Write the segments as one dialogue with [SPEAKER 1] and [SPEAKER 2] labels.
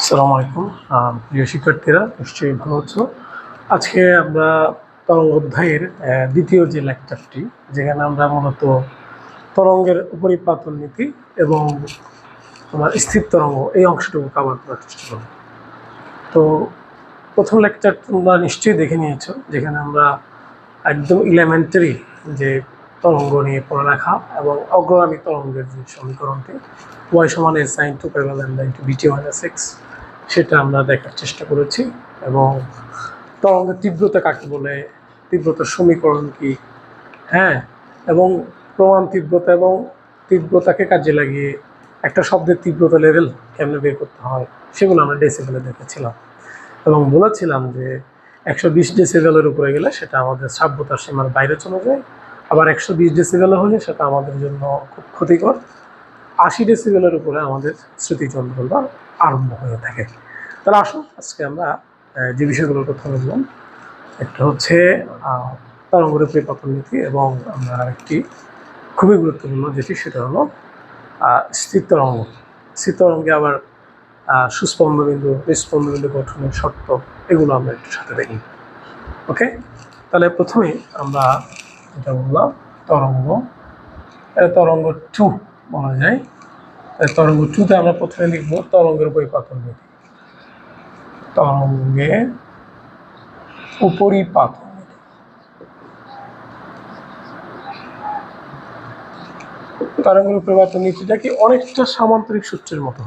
[SPEAKER 1] আসসালামু আলাইকুম। প্রিয় শিক্ষার্থীরা, নিশ্চয়ই ভালো আছো। আজকে আমরা তরঙ্গ অধ্যায়ের দ্বিতীয় যে লেকচারটি, যেখানে আমরা মূলত তরঙ্গের উপরিপাতন নীতি এবং তোমার স্থির তরঙ্গ এই অংশটুকু কভার করার চেষ্টা করব। তো প্রথম লেকচার তোমরা নিশ্চয়ই দেখে নিয়েছো, যেখানে আমরা একদম এলিমেন্টারি যে তরঙ্গ নিয়ে পড়ালেখা এবং অগ্রগামী তরঙ্গের যে সমীকরণটি y সমান a sin 2 pi lambda into bt minus x, সেটা আমরা দেখার চেষ্টা করেছি। এবং তরঙ্গের তীব্রতা কাকে বলে, তীব্রতার সমীকরণ কি, হ্যাঁ, এবং প্রমাণ তীব্রতা এবং তীব্রতাকে কাজে লাগিয়ে একটা শব্দের তীব্রতা লেভেল কেমনে বের করতে হয়, সেগুলো আমরা ডেসিবেলে দেখেছিলাম। এবং বলেছিলাম যে 120 ডেসিবেলের উপরে গেলে সেটা আমাদের শ্রাব্যতার সীমার বাইরে চলে যায়, আবার 120 ডেসিবেল হলে সেটা আমাদের জন্য খুব ক্ষতিকর। 80 ডেসিবেলের উপরে আমাদের স্মৃতিযন্ত্রটা আরম্ভ হয়ে থাকে। তাহলে আসুন আজকে আমরা যে বিষয়গুলোর কথা বললাম, একটা হচ্ছে তরঙ্গের উপরিপাতন নীতি, এবং আমরা একটি খুবই গুরুত্বপূর্ণ যেটি, সেটা হলো স্থির তরঙ্গ। স্থির তরঙ্গে আবার সুস্পন্দবিন্দু, নিস্পন্দবিন্দু গঠনের শর্ত, এগুলো আমরা একটু সাথে দেখি। ওকে, তাহলে প্রথমেই আমরা যেটা বললাম তরঙ্গ, তরঙ্গ 2 বলা যায়। তরঙ্গ 2তে আমরা প্রথমে লিখব তরঙ্গের উপরিপাতন নীতি। তরঙ্গের উপরিপাতন নীতি। তরঙ্গের উপরিপাতন নীতিটা কি অনেকটা সামান্তরিক সূত্রের মতো।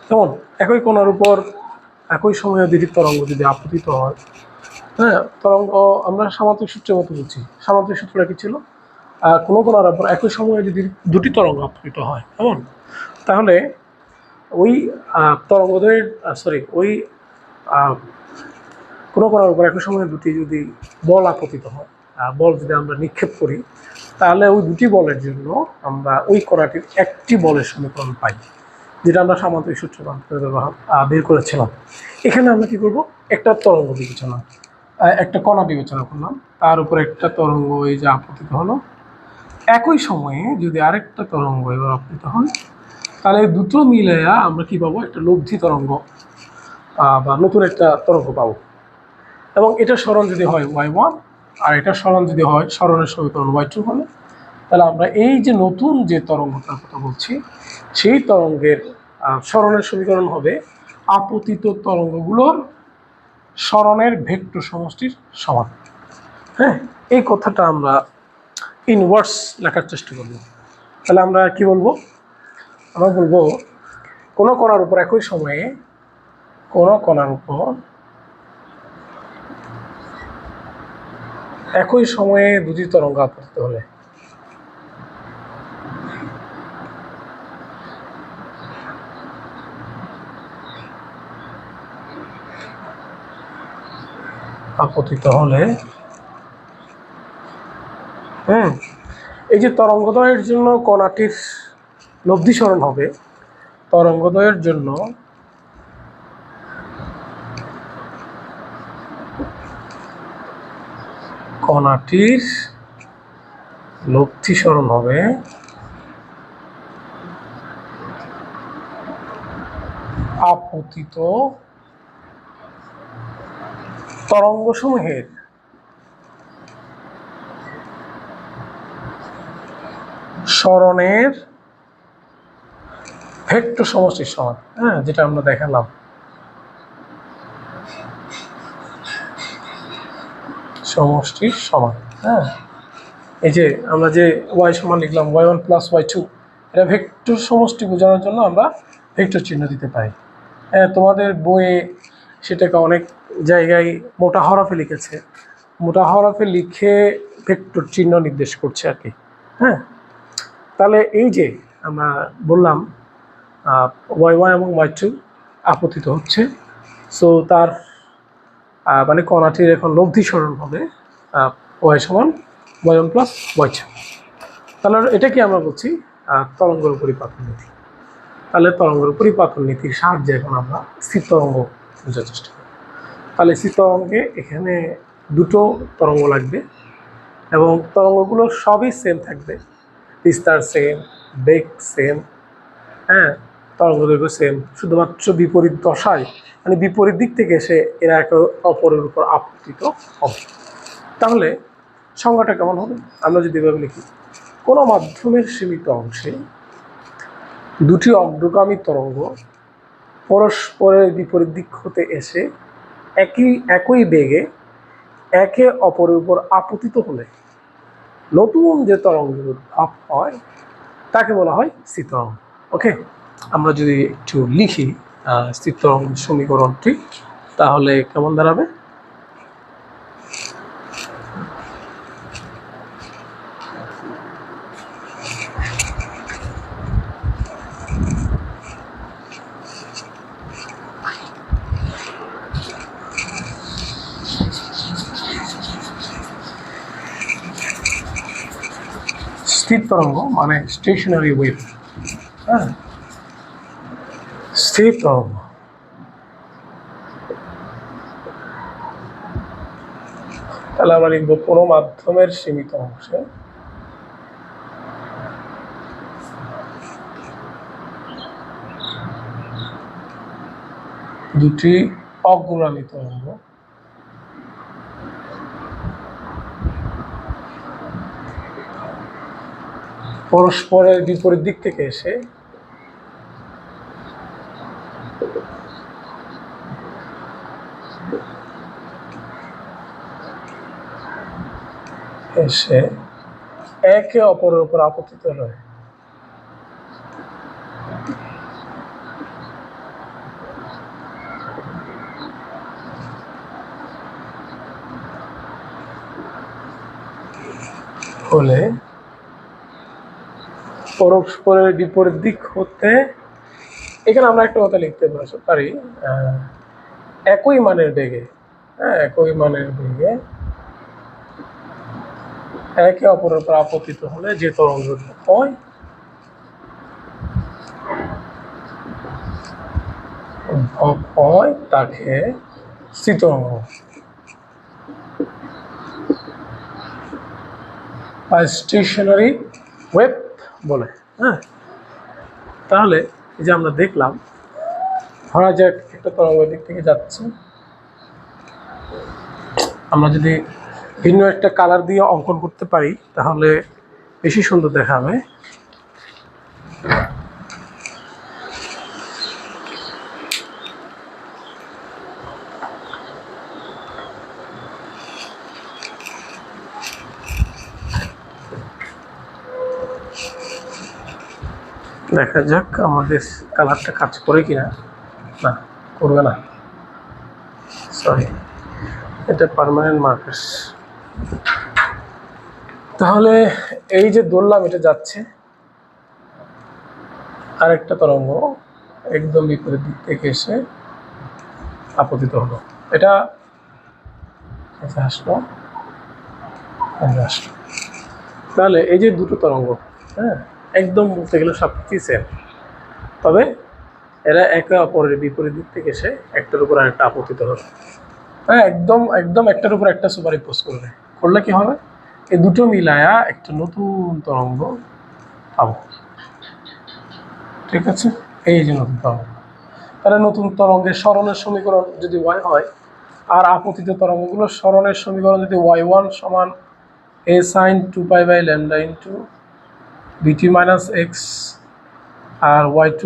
[SPEAKER 1] যেমন একই কোণার উপর একই সময়ে দুটি তরঙ্গ যদি আপতিত হয়, হ্যাঁ, তরঙ্গ আমরা সামান্তরিক সূত্রের মতো বুঝছি। সামান্তরিক সূত্রটা কি ছিল? কোনো কোণার উপর একই সময়ে যদি দুটি তরঙ্গ আপতিত হয়, কেমন, তাহলে ওই তরঙ্গদের ওই কোনো কোণার উপর একই সময়ে দুটি যদি বল আপতিত হয়, বল যদি আমরা নিক্ষেপ করি, তাহলে ওই দুটি বলের জন্য আমরা ওই কণাটির একটি বলের সমীকরণ পাই, যেটা আমরা সামান্তরিক সূত্র বের করেছিলাম। এখানে আমরা কি করব, একটা তরঙ্গ বিবেচনা, একটা কণা বিবেচনা করলাম, তার উপর একটা তরঙ্গ এই যে আপতিত হলো, একই সময়ে যদি আরেকটা তরঙ্গ এবার আপতিত হয়, তাহলে দুটো মিলে আমরা কি পাবো, একটা লব্ধি তরঙ্গ বা নতুন একটা তরঙ্গ পাবো। এবং এটা সরণ যদি হয় y1 আর এটা সরণ যদি হয় সরণের সমীকরণ y2 হলে, তাহলে আমরা এই যে নতুন যে তরঙ্গটার কথা বলছি, সেই তরঙ্গের সরণের সমীকরণ হবে আপতিত তরঙ্গগুলোর সরণের ভেক্টর সমষ্টির সমান। হ্যাঁ, এই কথাটা আমরা ইনভার্স লেখার চেষ্টা করব। তাহলে আমরা কি বলবো, আমরা বলবো কোনো কণার উপর একই সময়ে, কোনো কণার উপর একই সময়ে দুটি তরঙ্গ আপতিত হলে, আপতিত হলে, এই যে তরঙ্গদ্বয়ের জন্য কণাটির লব্ধি সরণ হবে, তরঙ্গদ্বয়ের জন্য কণাটির লব্ধি সরণ হবে আপতিত তরঙ্গসমূহের সরণের ভেক্টর সমষ্টির সমান। হ্যাঁ, যেটা আমরা দেখালাম, সমষ্টির সমান। হ্যাঁ, এই যে আমরা যে y সমান লিখলাম y1 প্লাস y2, এটা ভেক্টর সমষ্টি বোঝানোর জন্য আমরা ভেক্টর চিহ্ন দিতে পারি। হ্যাঁ, তোমাদের বইয়ে সেটাকে অনেক জায়গায় মোটা হরফে লিখেছে, মোটা হরফে লিখে ভেক্টর চিহ্ন নির্দেশ করছে আর কি। হ্যাঁ, তাহলে এই যে আমরা বললাম y1 এবং y2 আপতিত হচ্ছে, সো তার মানে কণাটির এখন লব্ধি সরণ হবে y সমান y1 প্লাস y2। তাহলে এটা কি আমরা বলছি তরঙ্গের উপরিপাতন নীতি। তাহলে তরঙ্গের উপরিপাতন নীতির সাহায্যে এখন আমরা স্থির তরঙ্গ বোঝার চেষ্টা করি। তাহলে স্থির তরঙ্গে এখানে দুটো তরঙ্গ লাগবে, এবং তরঙ্গগুলো সবই সেম থাকবে, বিস্তার সেম, বেগ সেম। হ্যাঁ, তরঙ্গ দৈর্ঘ্য সেম, শুধুমাত্র বিপরীত দশায় মানে বিপরীত দিক থেকে এসে এরা একে অপরের উপর আপতিত হবে। তাহলে সংজ্ঞাটা কেমন হবে? আমরা যদি এভাবে লিখি, কোনো মাধ্যমের সীমিত অংশে দুটি অগ্রগামী তরঙ্গ পরস্পরের বিপরীত দিক হতে এসে একই বেগে একে অপরের উপর আপতিত হলে নতুন যে তরঙ্গের উদ্ভব হয় তাকে বলা হয় স্থির তরঙ্গ। ওকে, আমরা যদি একটু লিখি স্থির তরঙ্গ সমীকরণটি, তাহলে কেমন দাঁড়াবে? স্থির তরঙ্গ মানে স্টেশনারি ওয়েভ। হ্যাঁ, স্থির তরঙ্গ তাহলে আমরা লিখবো কোনো মাধ্যমের সীমিত অংশে দুটি অগ্রগামী তরঙ্গ পরস্পরের বিপরীত দিক থেকে এসে একে অপরের উপর আপতিত হয়। হলে পরস্পরের বিপরীত দিক হতে, এখানে আমরা একটা কথা লিখতে পারি একই মানের বেগে, একই মানের বেগে একে অপরের উপর আপতিত হলে যে তরঙ্গ হয় তাকে স্থির তরঙ্গ বা স্টেশনারি ওয়েভ বলে। হ্যাঁ, তাহলে এই যে আমরা দেখলাম, ধরা যাক একটা তরঙ্গ দিক থেকে যাচ্ছে, আমরা যদি ভিন্ন একটা কালার দিয়ে অঙ্কন করতে পারি তাহলে বেশি সুন্দর দেখাবে। দেখা যাক আমাদের কালারটা কাজ করে কিনা। না, করবে না, সরি, এটা পার্মানেন্ট মার্কার। তাহলে এই যে ধরলাম এটা যাচ্ছে, আরেকটা তরঙ্গ একদম বিপরীত দিক থেকে এসে আপতিত হলো, এটা আসলো, আসলো। তাহলে এই যে দুটো তরঙ্গ, হ্যাঁ, একদম বলতে গেলে সবকিছু সেম, তবে এরা একে অপরের বিপরীত দিক থেকে এসে একটার উপর আরেকটা আপতিত হলো। হ্যাঁ, একদম একদম একটার উপর একটা সুপারইম্পোজ করলে কি হবে? এই দুটো মিলায়া একটা নতুন তরঙ্গ পাবো। ঠিক আছে, এই যে নতুন তরঙ্গ। তাহলে নতুন তরঙ্গের সরণের সমীকরণ যদি y হয়, আর আপতিত তরঙ্গগুলোর সরণের সমীকরণ যদি y1 সমান a sin 2 pi lambda into bt minus x, R y2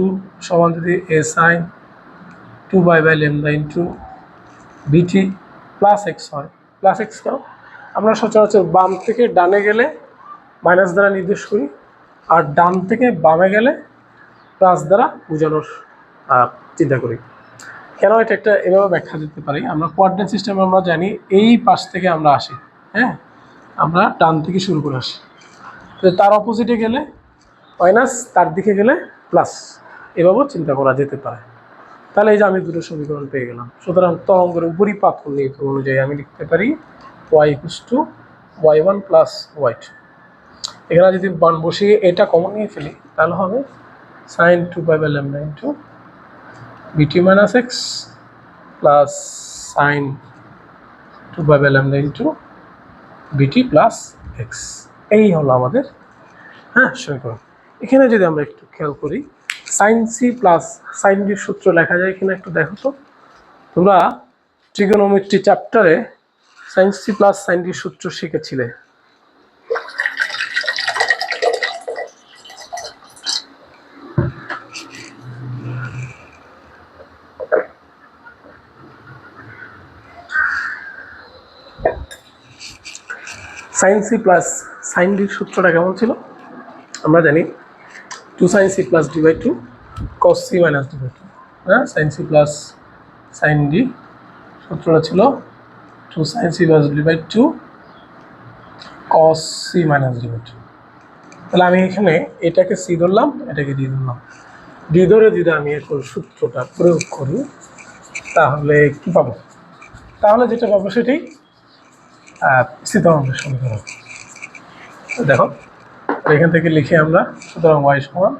[SPEAKER 1] সমান যদি a sin 2 pi lambda into bt plus x হয়। প্লাস এক্স কেন? আমরা সচরাচর বাম থেকে ডানে গেলে মাইনাস দ্বারা নির্দেশ করি, আর ডান থেকে বামে গেলে প্লাস দ্বারা বোঝানোর চিন্তা করি। কেন এটা একটা এভাবে ব্যাখ্যা দিতে পারি, আমরা কোঅর্ডিনেট সিস্টেমে আমরা জানি এই পাশ থেকে আমরা আসি, হ্যাঁ, আমরা ডান থেকে শুরু করে আসি, তো তার অপোজিটে গেলে মাইনাস, তার দিকে গেলে প্লাস, এভাবেও চিন্তা করা যেতে পারে। তাহলে এই যে আমি দুটো সমীকরণ পেয়ে গেলাম। সুতরাং তরঙ্গের উপরিপাতন নীতি অনুযায়ী আমি লিখতে পারি y = y1 + y2। এখানে যদি মান বসিয়ে এটা কমন নিয়ে ফেলি তাহলে হবে sin 2 pi lambda into bt minus x plus sin 2 pi lambda into bt plus x। এই হলো আমাদের সমীকরণ। এখানে যদি আমরা একটু খেয়াল করি সাইন সি প্লাস সাইন ডির সূত্র লেখা যায় কিনা একটু দেখো তো। তোমরা ট্রিগোনোমেট্রি চ্যাপ্টারে সাইন সি প্লাস সাইন ডির সূত্র শিখেছিলে। সাইন সি প্লাস সাইন ডির সূত্রটা কেমন ছিল আমরা জানি, 2 sin c plus d by 2 cos c minus d by 2। হ্যাঁ, sine C plus sine D সূত্রটা ছিল 2 sin c plus d by 2 cos c minus d by 2। তাহলে আমি এখানে এটাকে সি ধরলাম, এটাকে ডি ধরলাম। ডি ধরে যদি আমি এখন সূত্রটা প্রয়োগ করি তাহলে কি পাবো? তাহলে যেটা পাবো সেটাই সি তরঙ্গের সমীকরণ। দেখো এখান থেকে লিখে আমরা, সুতরাং y সমান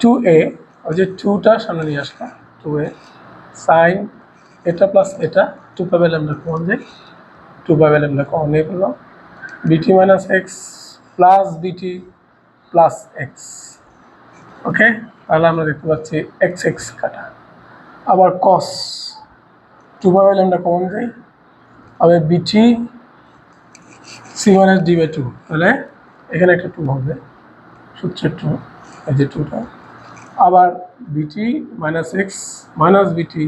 [SPEAKER 1] 2a, ওই যে 2টা সামনে নিয়ে আসলাম, 2a সাইন এটা প্লাস এটা 2 পাবে ল্যামডা কমন যায়, 2 পাবে ল্যামডা কমন নিয়ে করলাম, বিটি মাইনাস এক্স প্লাস বিটি প্লাস এক্স। ওকে, তাহলে আমরা দেখতে পাচ্ছি এক্স এক্স কাটা। আবার কস 2 পাবে ল্যামডা কমন যায়, আবার বিটি সি মাইনাস ডি বাই 2, তাহলে এখানে একটা 2 হবে, সূত্রের 2, এই যে 2টা। আবার বিটি মাইনাস এক্স মাইনাস বিটি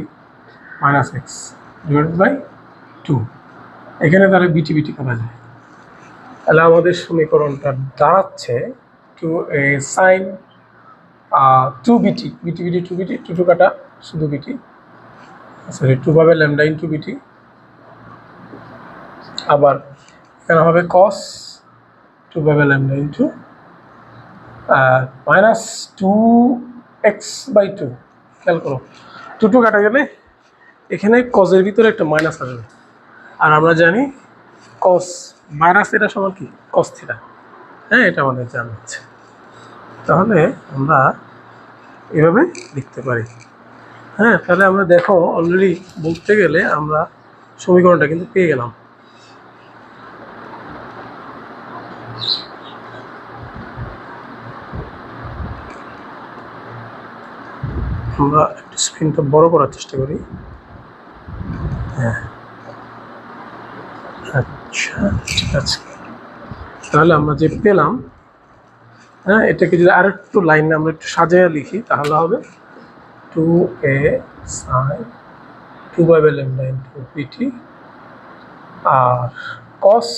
[SPEAKER 1] মাইনাস এক্স ডিভাইডেড বাই 2, এখানে তাহলে বিটি বিটি করা যায়। তাহলে আমাদের সমীকরণটা দাঁড়াচ্ছে 2a সাইন 2 বিটি, বিটি বিটি 2 বিটি, 2 2 কাটা শুধু বিটি, সরি 2 পাবে ল্যামডা ইন্টু বিটি। আবার এখানে হবে কস 2 পাবে lambda into minus 2x by 2। খেয়াল করো 2 2 কাটা গেলে এখানে কজের ভিতরে একটা মাইনাস আসবে, আর আমরা জানি কস মাইনাস এটা সমান কি কস থিটা। হ্যাঁ, এটা আমাদের জানা আছে। তাহলে আমরা এভাবে লিখতে পারি। হ্যাঁ, তাহলে আমরা দেখো অলরেডি বলতে গেলে আমরা সমীকরণটা কিন্তু পেয়ে গেলাম। আমরা একটু স্ক্রিনটা বড় করার চেষ্টা করি। হ্যাঁ, আচ্ছা ঠিক আছে। তাহলে আমরা যে পেলাম, হ্যাঁ, এটাকে যদি আর একটু লাইন আমরা একটু সাজাইয়া লিখি তাহলে হবে 2a sin 2 by lambda into বিটি, আর কস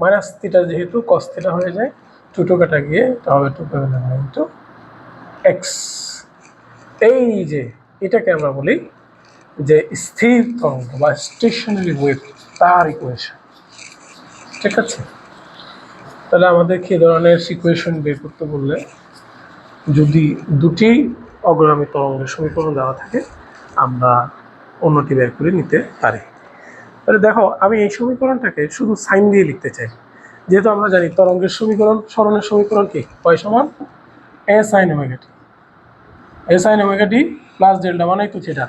[SPEAKER 1] মাইনাস থিটা যেহেতু কস থিটা হয়ে যায় 2 2 কাটা গিয়ে তাহলে 2 বাই ল্যামডা ইন্টু এক্স। এই যে এটাকে আমরা বলি যে স্থির তরঙ্গ বা স্টেশনারি ওয়েভ, তার ইকুয়েশন। ঠিক আছে, তাহলে আমাদের কি ধরনের ইকুয়েশন বের করতে বললে, যদি দুটি অগ্রগামী তরঙ্গের সমীকরণ দেওয়া থাকে আমরা অন্যটি বের করে নিতে পারি। তাহলে দেখো আমি এই সমীকরণটাকে শুধু সাইন দিয়ে লিখতে চাই, যেহেতু আমরা জানি তরঙ্গের সমীকরণ, সরণের সমীকরণ কি y সমান a sin omega t, a sin omega t plus delta মানে তো থিটা,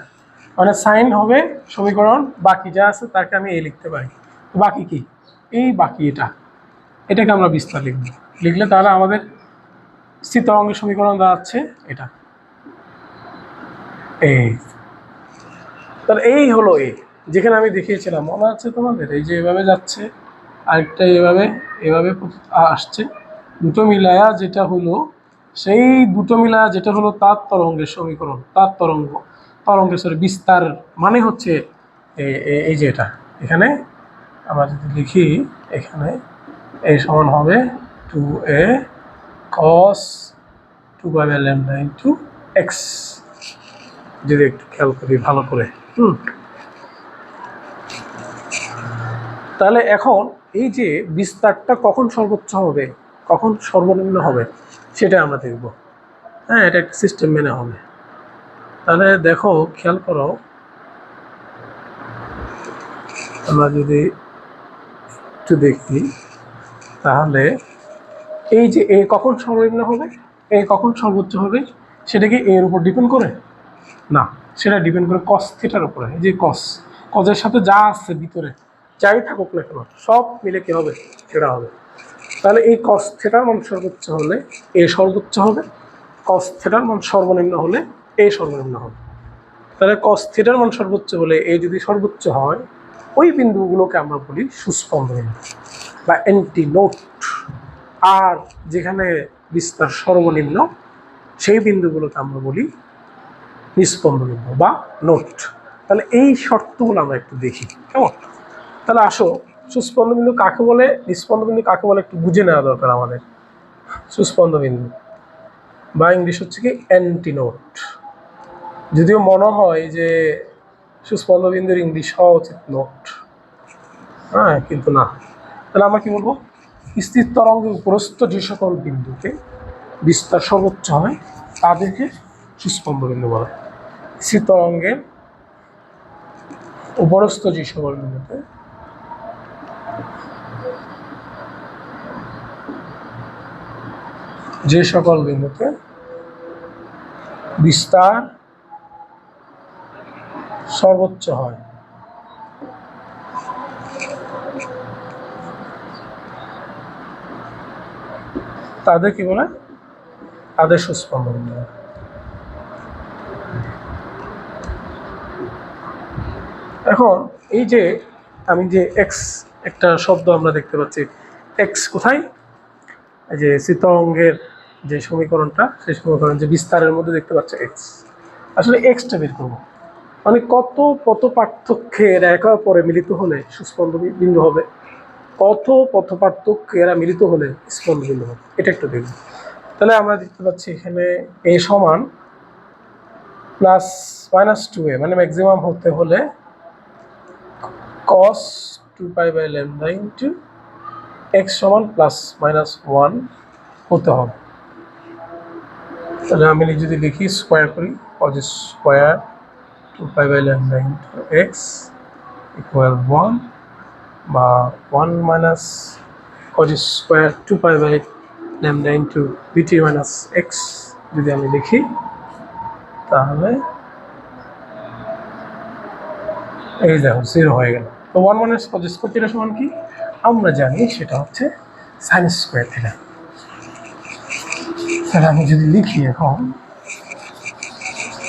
[SPEAKER 1] মানে সাইন হবে সমীকরণ, বাকি যা আছে তাকে আমি এ লিখতে পারি। বাকি কি, এই বাকি এটাকে আমরা বিস্তার লিখলে তাহলে আমাদের স্থির তরঙ্গের সমীকরণ দাঁড়াচ্ছে এটা। এই তাহলে এই হলো এ, যেখানে আমি দেখিয়েছিলাম মনে আছে তোমাদের, এই যে এভাবে যাচ্ছে আরেকটা এভাবে এভাবে আসছে, দুটো মিলায়া যেটা হলো, সেই দুটো মিলায়া যেটা হলো তার তরঙ্গের সমীকরণ, তার তরঙ্গের সরি বিস্তার মানে হচ্ছে এই যে এটা। এখানে আমরা যদি লিখি, এখানে এই সমান হবে 2a cos 2 by lambda into x, যদি একটু খেয়াল করি ভালো করে। তাহলে এখন এই যে বিস্তারটা কখন সর্বোচ্চ হবে কখন সর্বনিম্ন হবে সেটা আমরা দেখব। হ্যাঁ, এটা একটা সিস্টেম মেনে হবে। তাহলে দেখো খেয়াল করো, আমরা যদি একটু দেখি তাহলে এই যে এ কখন সর্বনিম্ন হবে, এ কখন সর্বোচ্চ হবে, সেটা কি এর উপর ডিপেন্ড করে না, সেটা ডিপেন্ড করে কস থিটার উপরে। এই যে কজের সাথে যা আছে ভিতরে যাই থাকুক না কেন সব মিলে কি হবে, থিটা হবে। তাহলে এই কস থিটার মান সর্বোচ্চ হলে এ সর্বোচ্চ হবে, কস থিটার মান সর্বনিম্ন হলে এ সর্বনিম্ন হবে। তাহলে কস থিটার মান সর্বোচ্চ হলে এ যদি সর্বোচ্চ হয়, ওই বিন্দুগুলোকে আমরা বলি সুস্পন্দ বিন্দু বা অ্যান্টিনোড। আর যেখানে বিস্তার সর্বনিম্ন সেই বিন্দুগুলোকে আমরা বলি নিস্পন্দ বিন্দু বা নোট। তাহলে এই শর্তগুলো আমরা একটু দেখি, কেমন? তাহলে আসো, সুস্পন্দ বিন্দু কাকে বলে, নিস্পন্দ বিন্দু কাকে বলে একটু বুঝে নেওয়া দরকার আমাদের। সুস্পন্দ বিন্দু বা ইংলিশ হচ্ছে কি অ্যান্টিনোড। যদিও মনে হয় যে সুস্পন্দ বিন্দুর ইংলিশ হওয়া উচিত নোট, হ্যাঁ, কিন্তু না। তাহলে আমরা কি বলবো, স্থির তরঙ্গের উপরস্থ যে সকল বিন্দুতে বিস্তার সর্বোচ্চ হয় তাদেরকে সুস্পন্দ বিন্দু বলে। স্থির তরঙ্গের উপরস্থ যে সকল বিন্দুতে বিস্তার সর্বোচ্চ হয় তাদের কি বলে, তাদের সুস্পন্দ বিন্দু। এখন এই যে আমি যে এক্স একটা শব্দ আমরা দেখতে পাচ্ছি, এক্স কোথায়, এই যে স্থিতরঙ্গের যে সমীকরণটা, সেই সমীকরণ যে বিস্তারের মধ্যে দেখতে পাচ্ছি এক্স। আসলে এক্সটা বের করবো, মানে কত পথ পার্থক্যের একে অপরে মিলিত হলে সুস্পন্দ বিন্দু হবে, কত পথ পার্থক্যেরা মিলিত হলে স্পন্দ বিন্দু হবে, এটা একটু দেখব। তাহলে আমরা দেখতে পাচ্ছি এখানে এ সমান প্লাস মাইনাস 2a, মানে ম্যাক্সিমাম হতে হলে cos 2 পাই ল্যামডা ইন্টু এক্স সমান প্লাস মাইনাস 1 হতে হবে। তাহলে আমি যদি লিখি স্কোয়ার করি, cos স্কোয়ার 2 পাই ল্যামডা ইন্টু এক্স ইকুয়াল 1 বা 1 মাইনাস cos স্কোয়ার 2 পাই ল্যামডা ইন্টু বিটি মাইনাস এক্স যদি আমি লিখি, তাহলে এই দেখো 0 হয়ে গেল। তো 1 মাইনাস cos স্কোয়ার থিটা সমান কি আমরা জানি, সেটা হচ্ছে সাইন স্কোয়ার থিটা। তাহলে আমি যদি লিখি এখন,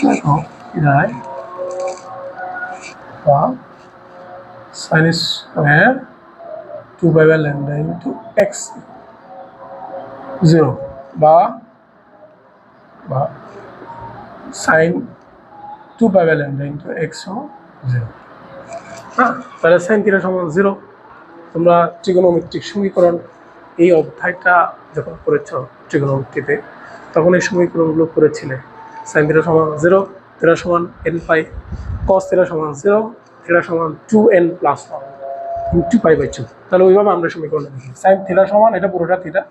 [SPEAKER 1] দেখো এটাই বা সাইন স্কোয়ার 2 পাই ল্যামডা ইন্টু এক্স 0 বা সাইন 2 পাই ল্যামডা ইন্টু এক্স সমান 0। হ্যাঁ, তাহলে সাইন থিটা সমান 0। তোমরা ট্রিগোনোমেট্রিক সমীকরণ এই অধ্যায়টা যখন করেছ ট্রিগোনোমেট্রিতে, তখন এই সমীকরণগুলো করেছিলে। সাইন থিটা সমান 0, থিটা সমান n পাই, কস থিটা সমান 0, থিটা সমান 2n plus 1 into pi by 2। তাহলে ওইভাবে আমরা সমীকরণ লিখি। সাইন থিটা সমান, এটা পুরোটা থিটা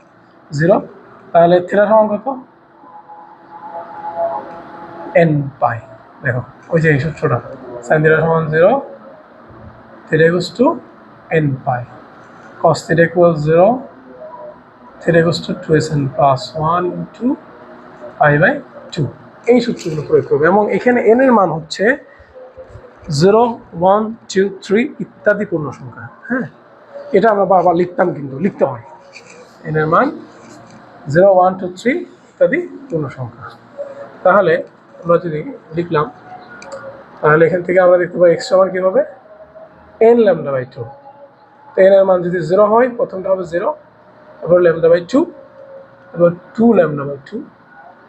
[SPEAKER 1] 0, তাহলে থিটা সমান কত, n পাই। দেখো ওই যে এই সূত্রটা, সাইন থিটা সমান 0, theta equals to n pi, cos theta equals 0, theta equals to 2n plus 1 into pi by 2। এই সূত্রগুলো প্রয়োগ করবে এবং এখানে n এর মান হচ্ছে 0, 1, 2, 3 ইত্যাদি পূর্ণ সংখ্যা। হ্যাঁ, এটা আমরা বারবার লিখতাম, কিন্তু লিখতে হয় n এর মান 0, 1, 2, 3 ইত্যাদি পূর্ণ সংখ্যা। তাহলে আমরা যদি লিখলাম, তাহলে এখান থেকে আমরা দেখতে পাই x সমান কি হবে, n ল্যামডা বাই 2। তো n এর মান যদি 0 হয়, প্রথমটা হবে 0, তারপর ল্যামডা বাই 2, এবার 2 ল্যামডা বাই 2,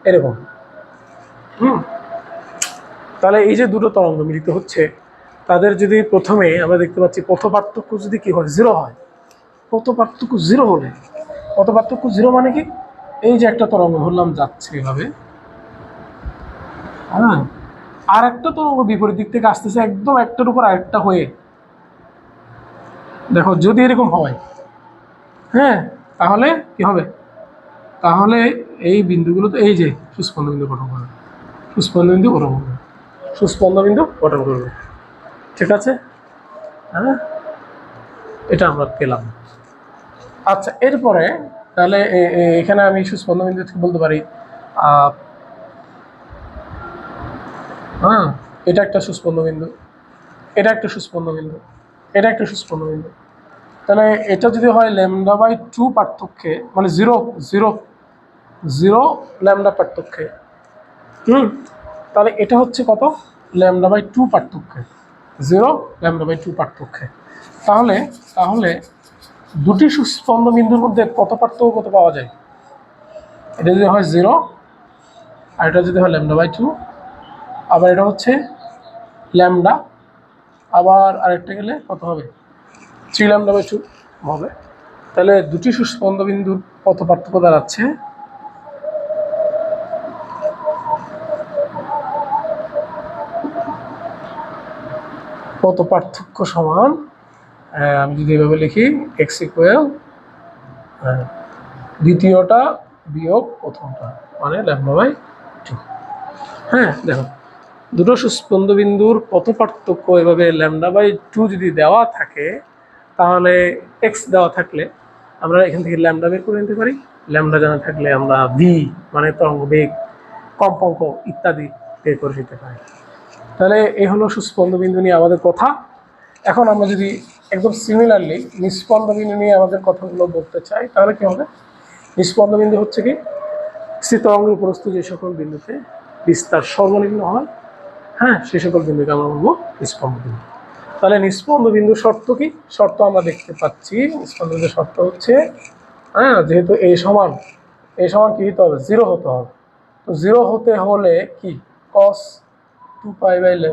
[SPEAKER 1] এরকম। তাহলে এই যে দুটো তরঙ্গ মিলিত হচ্ছে, তাদের যদি প্রথমে আমরা দেখতে পাচ্ছি পথ পার্থক্য যদি কি হয়, 0 হয়, পথ পার্থক্য 0 হলে, পথ পার্থক্য 0 মানে কি, এই যে একটা তরঙ্গ ধরলাম যাচ্ছে এভাবে, হ্যাঁ, আর একটা তরঙ্গ বিপরীত দিক থেকে আসতেছে একদম একটার উপর আরেকটা হয়ে, দেখো যদি এরকম হয়, হ্যাঁ, তাহলে কি হবে, তাহলে এই বিন্দুগুলো তো এই যে সুস্পন্দ বিন্দু গঠন করবে, সুস্পন্দ বিন্দু গঠন করবে, সুস্পন্দ বিন্দু গঠন করবে। ঠিক আছে, হ্যাঁ, এটা আমরা পেলাম। আচ্ছা, এরপরে তাহলে এখানে আমি সুস্পন্দ বিন্দু থেকে বলতে পারি, হ্যাঁ, এটা একটা সুস্পন্দ বিন্দু, এটা একটা সুস্পন্দ বিন্দু, এটা একটা সুস্পন্দ বিন্দু। তাহলে এটা যদি হয় ল্যামডা বাই 2 পার্থক্যে, মানে 0, 0, 0 ল্যামডা পার্থক্যে। তাহলে এটা হচ্ছে কত, λ/2 পার্থক্যে, 0 λ/2 পার্থক্যে। তাহলে তাহলে দুটি সুস্পন্দ বিন্দুর মধ্যে কত পার্থক্য কত পাওয়া যায়? এটা যদি হয় 0 আর এটা যদি হয় λ/2, আবার এটা হচ্ছে ল্যামডা, আবার আরেকটা গেলে কত হবে, 3 λ/2 হবে। তাহলে দুটি সুস্পন্দ বিন্দুর কত পার্থক্য দাঁড়াচ্ছে, কত পার্থক্য সমান, আমি যদি এভাবে লিখি এক্স ইকুয়াল দ্বিতীয়টা বিয়োগ প্রথমটা মানে λ/2। হ্যাঁ দেখো, দুটো সুস্পন্দ বিন্দুর কত পার্থক্য এভাবে λ/2 যদি দেওয়া থাকে, তাহলে এক্স দেওয়া থাকলে আমরা এখান থেকে ল্যামডা বের করে নিতে পারি। ল্যামডা জানা থাকলে আমরা ভি মানে তরঙ্গ বেগ, কম্পাঙ্ক ইত্যাদি বের করে নিতে পারি। তাহলে এই হলো সুস্পন্দ বিন্দু নিয়ে আমাদের কথা। এখন আমরা যদি একদম সিমিলারলি নিস্পন্দ বিন্দু নিয়ে আমাদের কথাগুলো বলতে চাই, তাহলে কি হবে? নিস্পন্দ বিন্দু হচ্ছে কি, স্থির তরঙ্গের উপরস্থ যে সকল বিন্দুতে বিস্তার সর্বনিম্ন হয়, হ্যাঁ, সে সকল বিন্দুকে আমরা বলবো নিস্পন্দ বিন্দু। তাহলে নিস্পন্দ বিন্দুর শর্ত কি? শর্ত আমরা দেখতে পাচ্ছি, নিস্পন্দ বিন্দুর শর্ত হচ্ছে, হ্যাঁ, যেহেতু এ সমান কি হতে হবে, 0 হতে হবে। তো 0 হতে হলে কি, cos 2π/λ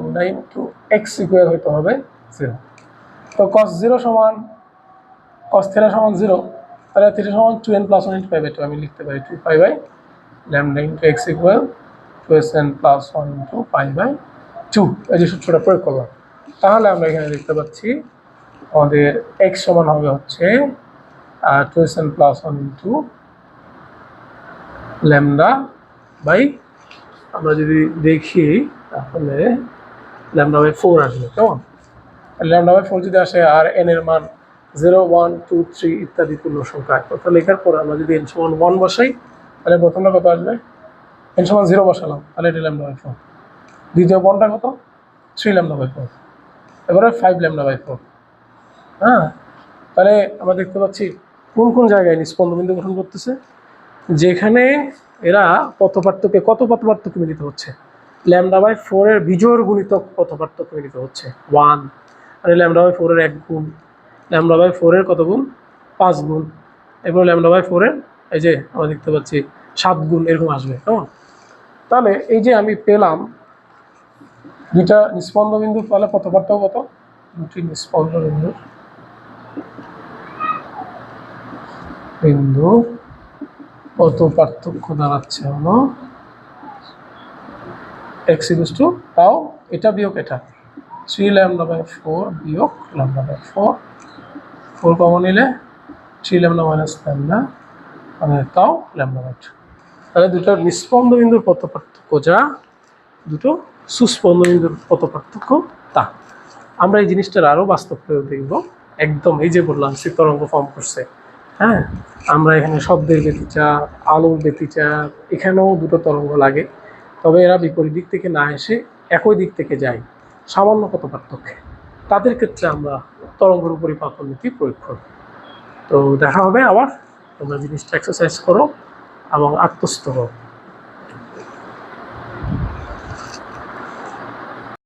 [SPEAKER 1] x ইকুয়াল হতে হবে 0। তো cos 0 সমান cos θ সমান 0, তাহলে θ সমান 2n + 1 × π/2, আমি লিখতে পারি 2π/λ x ইকুয়াল 2n + 1 × π/2। এই যে সূত্রটা প্রয়োগ করলাম, তাহলে আমরা এখানে দেখতে পাচ্ছি আমাদের x সমান হবে হচ্ছে 2n + 1 × λ বাই, আমরা যদি দেখি তাহলে λ/4 আসবে, কেমন? λ/4 যদি আসে আর n এর মান 0, 1, 2, 3 ইত্যাদি পূর্ণ সংখ্যা, কথা লেখার পর আমরা যদি n সমান 1 বসাই, তাহলে প্রথমটা কত আসবে, n সমান 0 বসালাম, তাহলে এটা λ/4। দ্বিতীয় পদটা কত, 3 λ/4, এবারে 5 λ/4। হ্যাঁ, তাহলে আমরা দেখতে পাচ্ছি কোন কোন জায়গায় নিস্পন্দ বিন্দু গঠন করতেছে, যেখানে এরা কত পার্থক্য মিলিত হচ্ছে। λ/4 এর বিজোড় গুণিতক কত পার্থক্য মিলিত হচ্ছে, 1, মানে λ/4 এর 1 গুণ, λ/4 এর কত গুণ, 5 গুণ, এবার λ/4 এর এই যে আমরা দেখতে পাচ্ছি 7 গুণ, এরকম আসবে, কেমন? তাহলে এই যে আমি পেলাম দুইটা নিস্পন্দ বিন্দু, ফলে কত পার্থক্য কত, দুটি নিস্পন্দ বিন্দু কত পার্থক্য দাঁড়াচ্ছে হলো x = তাও এটা বিয়োগ এটা, 3 λ/4 বিয়োগ λ/4, 4 কমন নিলে 3 λ - λ মানে তাও λ/2। তাহলে দুটো নিস্পন্দ বিন্দুর কত পার্থক্য যা দুটো সুস্পন্দ বিন্দুর কত পার্থক্য তা। আমরা এই জিনিসটার আরও বাস্তব প্রয়োগ দেখব। একদম এই যে বললাম স্থির তরঙ্গ ফর্ম করছে, হ্যাঁ, আমরা এখানে শব্দের ব্যতিচাপ, আলোর ব্যতিচাপ, এখানেও দুটো তরঙ্গ লাগে, তবে এরা বিপরীত দিক থেকে না এসে একই দিক থেকে যায় সামান্য কত পার্থক্যে, তাদের ক্ষেত্রে আমরা তরঙ্গের উপরিপাতন নীতি প্রয়োগ করব। তো দেখা হবে আবার, তোমরা জিনিসটা এক্সারসাইজ করো এবং আত্মস্থ হও।